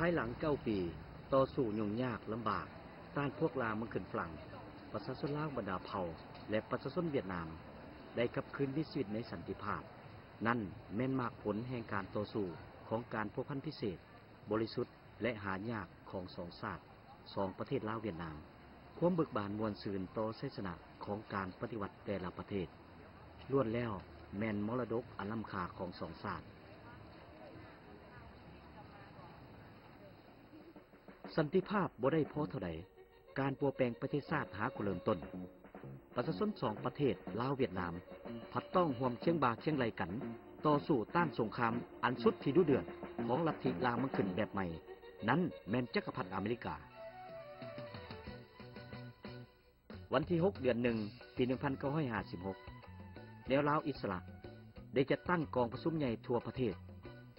ภายหลัง9ปีต่อสู้ยุ่งยากลำบากต้านพวกลาวเมืองขึ้นฝรั่งประชาชนลาวบรรดาเผ่าและประชาชนเวียดนามได้กลับคืนมีชีวิตในสันติภาพนั่นแม่นมากผลแห่งการต่อสู้ของการพัวพันพิเศษบริสุทธิ์และหายากของสองชาติสองประเทศลาวเวียดนามความเบิกบานมวลซืนต่อชัยชนะของการปฏิวัติแต่ละประเทศล้วนแล้วแม่นมรดกอันล้ำค่าของสองชาติสันติภาพบ่ได้พอเท่าใดการปัวแปลงประเทศชาติหากุเริ่มต้นประชาชน2ประเทศลาวเวียดนามพัดต้องร่วมเคียงบ่าเคียงไหลกันต่อสู้ต้านสงครามอันสุดที่ดุเดือดของลัทธิลาวมันขึ้นแบบใหม่นั้นแม่นจักรพรรดิอเมริกาวันที่6เดือน1ปี1956แนวลาวอิสระได้จัดตั้งกองประชุมใหญ่ทั่วประเทศ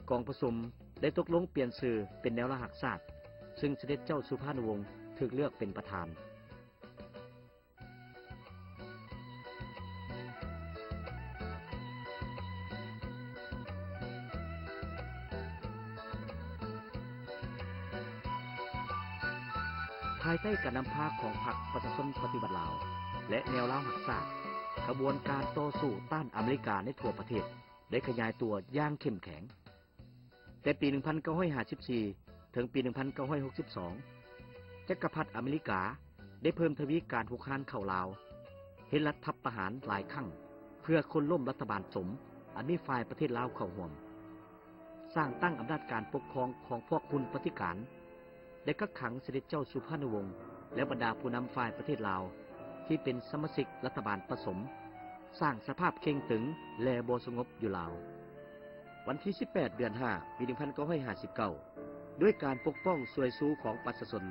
กองประชุมได้ตกลงเปลี่ยนชื่อเป็นแนวรหัสชาติซึ่งเสด็จเจ้าสุภาณวงศ์ถูกเลือกเป็นประธานภายใต้การนำพาของพรรคประชาชนปฏิบัติลาวและแนวรหัสชาติกระบวนการต่อสู้ต้านอเมริกาในทั่วประเทศได้ขยายตัวอย่างเข้มแข็งแต่ปี 1954 ถึงปี 1962 จักรพรรดิอเมริกาได้เพิ่มทวีการหุกคานเข้าลาวเฮ็ดรัฐประหารหลายครั้งเพื่อคนล้มรัฐบาลสมอันมีฝ่ายประเทศลาวเข้าร่วมสร้างตั้งอำนาจการปกครองของพวกคุณปฏิการได้กักขังเสด็จเจ้าสุภาณวงศ์และบรรดาผู้นำฝ่ายประเทศลาวที่เป็นสมาชิกรัฐบาลผสมสร้างสภาพเข่งตึงและบ่สงบอยู่ลาววันที่18เดือน5ปี 1959ด้วยการปกป้องสวยสู้ของประชาชน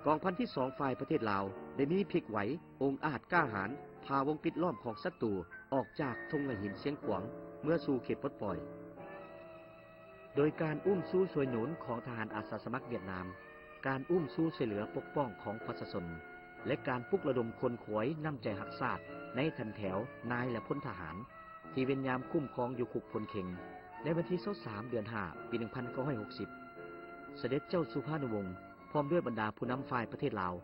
กองพันที่2ฝ่ายประเทศลาวได้มีพลิกไหวองค์อาจกล้าหาญพาวงปิดล้อมของศัตรูออกจากทุ่งหินเสียงขวางเมื่อสู่เขตปลดปล่อยโดยการอุ้มสู้สวยหนุนของทหารอาสาสมัครเวียดนามการอุ้มสู้ช่วยเหลือปกป้องของประชาชนและการปลุกระดมคนขวยน้ำใจรักชาติในทันแถวนายและพลทหารที่เวียนยามคุ้มครองอยู่คุกพลเข็งในวันที่23เดือน5ปี 1960 เสด็จเจ้าสุภาณวงศ์พร้อมด้วยบรรดาผู้นำฝ่ายประเทศลาว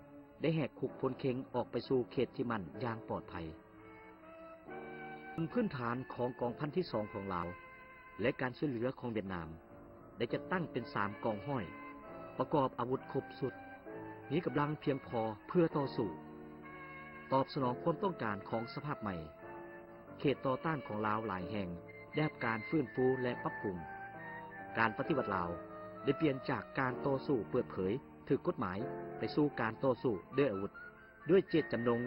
ได้แหกคุกพลเข็งออกไปสู่เขตที่มั่นอย่างปลอดภัยพื้นฐานของกองพันที่2ของลาวและการช่วยเหลือของเวียดนามได้จัดตั้งเป็น3กองห้อยประกอบอาวุธครบสุดมีกำลังเพียงพอเพื่อต่อสู้ตอบสนองความต้องการของสภาพใหม่เขตต่อต้านของลาวหลายแห่งได้รับการฟื้นฟูและปรับปรุงการปฏิวัติลาวได้เปลี่ยนจากการต่อสู้เปิดเผยถูกกฎหมายไปสู่การต่อสู้ด้วยอาวุธด้วยเจตจำนง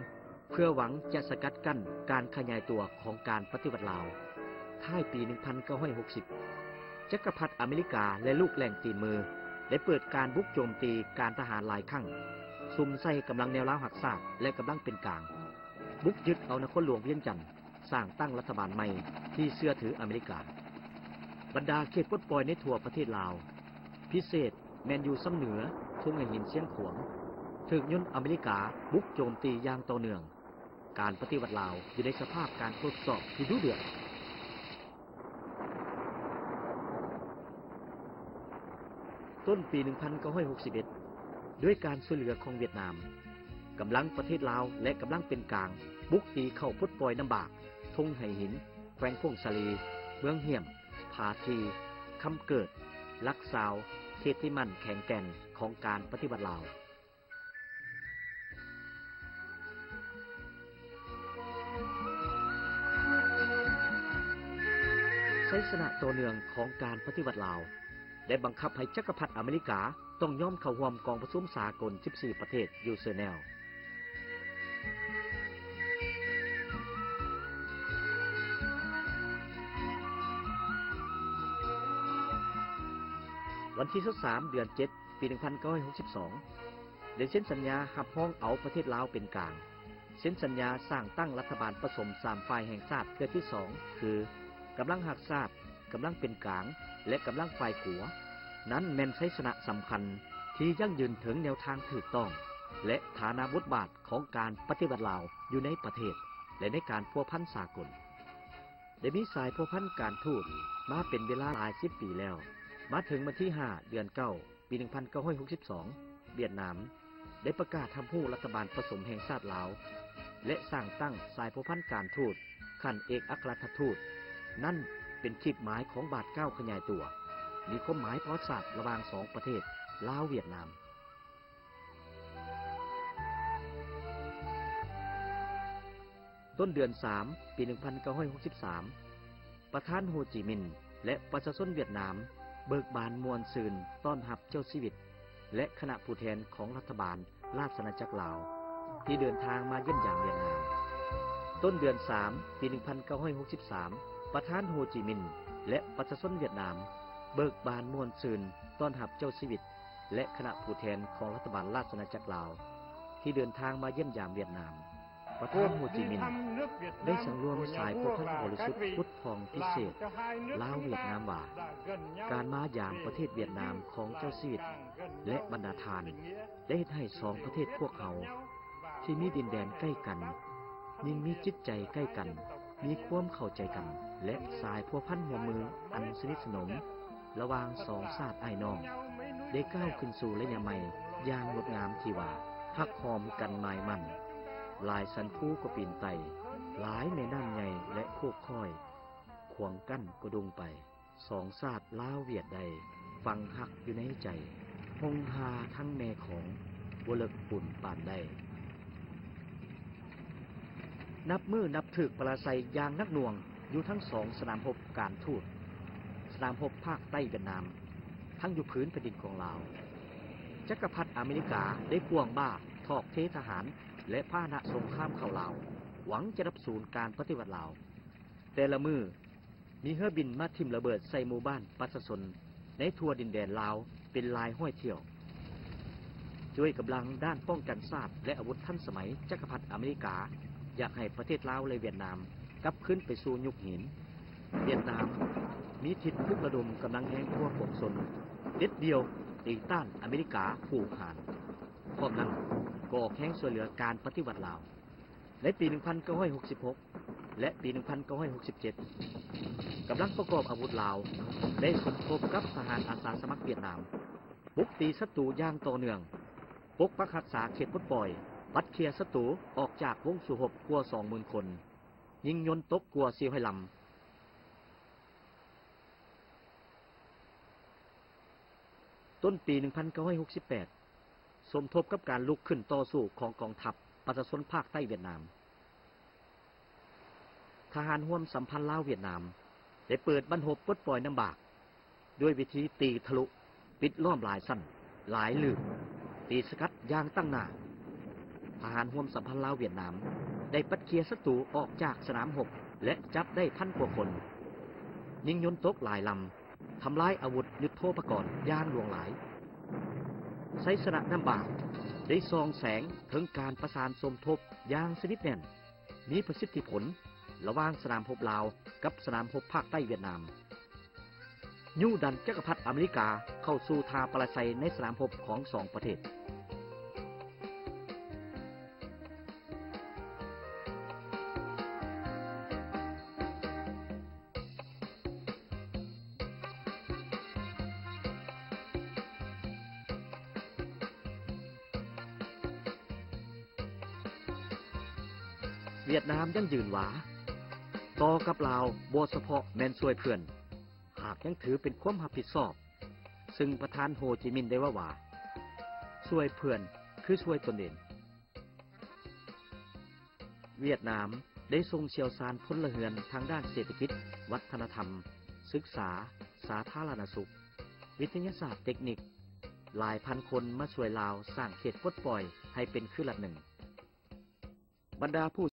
เพื่อหวังจะสกัดกั้นการขยายตัวของการปฏิวัติลาวท้ายปี 1960 จักรพรรดิอเมริกาและลูกแหล่งตีนมือได้เปิดการบุกโจมตีการทหารหลายครั้งซุ่มใส่กำลังแนวราวหักษาและกำลังเป็นกลางบุกยึดเอานครหลวงเวียงจันทน์สร้างตั้งรัฐบาลใหม่ที่เชื่อถืออเมริกาบรรดาเขตปลดปล่อยในทั่วประเทศลาวพิเศษแมนอยู่ซ้ำเหนือทุ่งหินเสียงขวงถูกยนต์อเมริกาบุกโจมตีอย่างต่อเนื่องการปฏิวัติลาวอยู่ในสภาพการทดสอบที่ดุเดือดต้นปี 1961 ด้วยการช่วยเหลือของเวียดนามกำลังประเทศลาวและกำลังเป็นกลางบุกตีเข้าปลดปล่อยน้ำบากทุ่งไหหินแขวงพงศาลีเมืองเหี่ยมผาทีคำเกิดลักซาวเขตที่มั่นแข็งแกร่งของการปฏิบัติลาวชัยชนะต่อเนื่องของการปฏิบัติลาวได้บังคับให้จักรพรรดิอเมริกาต้องยอมเข้าร่วมกองประชุมสากล14ประเทศอยู่เซอร์แนลวันที่23เดือน7ปี 1962 ได้เซ็นสัญญารับรองเอาประเทศลาวเป็นกลางเซ็นสัญญาสร้างตั้งรัฐบาลผสม3ฝ่ายแห่งชาติเพื่อที่2คือกำลังหักชาติกำลังเป็นกลางและกำลังฝ่ายขัวนั้นแม่นชัยชนะสำคัญที่ยั่งยืนถึงแนวทางถูกต้องและฐานะบทบาทของการปฏิบัติลาวอยู่ในประเทศและในการพัวพันสากลได้มีสายพัวพันการทูตมาเป็นเวลาหลาย10ปีแล้ว มาถึงวันที่5เดือน9ปี1962เวียดนามได้ประกาศทำผู้รัฐบาลผสมแห่งชาติลาวและสร้างตั้งสายพันธ์การทูตขั้นเอกอัครราชทูตนั่นเป็นจุดหมายของบาทเก้าขยายตัวมีความหมายประวัติศาสตร์ระหว่าง2ประเทศลาวเวียดนามต้นเดือน3ปี1963ประธานโฮจิมินห์และประชาชนเวียดนามเบิกบานมวลซืนต้อนรับเจ้าชีวิตและคณะผู้แทนของรัฐบาลราชอาณาจักรลาวที่เดินทางมาเยี่ยมยามเวียดนามต้นเดือน3ปี1963ประธานโฮจิมินห์และประชาชนเวียดนามเบิกบานมวลซืนต้อนรับเจ้าชีวิตและคณะผู้แทนของรัฐบาลราชอาณาจักรลาวที่เดินทางมาเยี่ยมยามเวียดนามประธานโฮจิมินห์ได้สังรวมสายพุทธบริสุทธิ์พุทธพองพิเศษลาวเวียดนามว่าการมายามประเทศเวียดนามของเจ้าชีวิตและบรรดาทานได้เฮ็ดให้2ประเทศพวกเขาที่มีดินแดนใกล้กันยิ่งมีจิตใจใกล้กันมีความเข้าใจกันและสายพัวพันหัวมืออันสนิทสนมระหว่าง2ชาติอ้ายน้องได้ก้าวขึ้นสู่ระยะใหม่อย่างงดงามที่ว่าฮักหอมกันหมายมั่นหลายสันภูก็ปีนไต่หลายแม่น้ำใหญ่และโคกค่อยขวงกั้นก็ดงไป2ชาติลาวเวียดใดฟังฮักอยู่ในใจหงหาทั้งแม่ของบ่เลิกปุ่นปานใดนับมือนับถึกปราศัยอย่างนักหน่วงอยู่ทั้ง2สนามรบการทูตสนามรบภาคใต้เวียดนามทั้งอยู่พื้นแผ่นดินของลาวจักรพรรดิอเมริกาได้กวงบ้าทอกเททหารและพาหนะสงครามเข้าลาวหวังจะรับศูนย์การปฏิวัติลาวแต่ละมือมีเรือบินมาทิ่มระเบิดใส่หมู่บ้านประชาชนในทั่วดินแดนลาวเป็นลายห้อยเที่ยวด้วยกำลังด้านป้องกันชาติและอาวุธทันสมัยจักรพรรดิอเมริกาอยากให้ประเทศลาวและเวียดนามกลับขึ้นไปสู่ยุคหินเวียดนามมีทิศปลุกระดมกำลังแห่งทั่วปกสนเด็ดเดียวตีต้านอเมริกาผูกหานพร้อมนั้นก็แข่งช่วยเหลือการปฏิวัติลาวในปี1966และปี1967กำลังประกอบอาวุธลาวได้สมทบกับทหารอาสาสมัครเวียดนามบุกตีศัตรูอย่างต่อเนื่องปกปักรักษาเขตปลดปล่อยปัดเคลียร์ศัตรูออกจากวงสู่รบกว่า 20,000 คนยิงยนต์ตกกว่า400 ลำต้นปี1968สมทบกับการลุกขึ้นต่อสู้ของกองทัพประชาชนภาคใต้เวียดนามทหารร่วมสัมพันธ์ลาวเวียดนามได้เปิดบรรทบปลดปล่อยน้ำบากด้วยวิธีตีทะลุปิดล้อมหลายสั้นหลายลืบตีสกัดอย่างตั้งหน้าทหารร่วมสัมพันธ์ลาวเวียดนามได้ปัดเคลียร์ศัตรูออกจากสนามรบและจับได้1,000 กว่าคนยิงยนต์ตกหลายลำทำลายอาวุธยุทโธปกรณ์อย่างหลวงหลายไซสนะน้ำบากได้ส่องแสงถึงการประสานสมทบอย่างสนิทแน่นมีประสิทธิผลระหว่างสนามรบลาวกับสนามรบภาคใต้เวียดนามยุดันจักรพรรดิอเมริกาเข้าสู่ทาปราศัยในสนามรบของ2ประเทศเวียดนามยังยืนหวาต่อกับลาวบ่เฉพาะแม่นช่วยเพื่อนหากยังถือเป็นความรับผิดชอบซึ่งประธานโฮจิมินห์ได้ว่าช่วยเพื่อนคือช่วยตนเองเวียดนามได้ทรงเชี่ยวชาญพลเรือนทางด้านเศรษฐกิจวัฒนธรรมศึกษาสาธารณสุขวิทยาศาสตร์เทคนิคหลายพันคนมาช่วยลาวสร้างเขตปลดปล่อยให้เป็นคือรัฐหนึ่งบรรดาผู้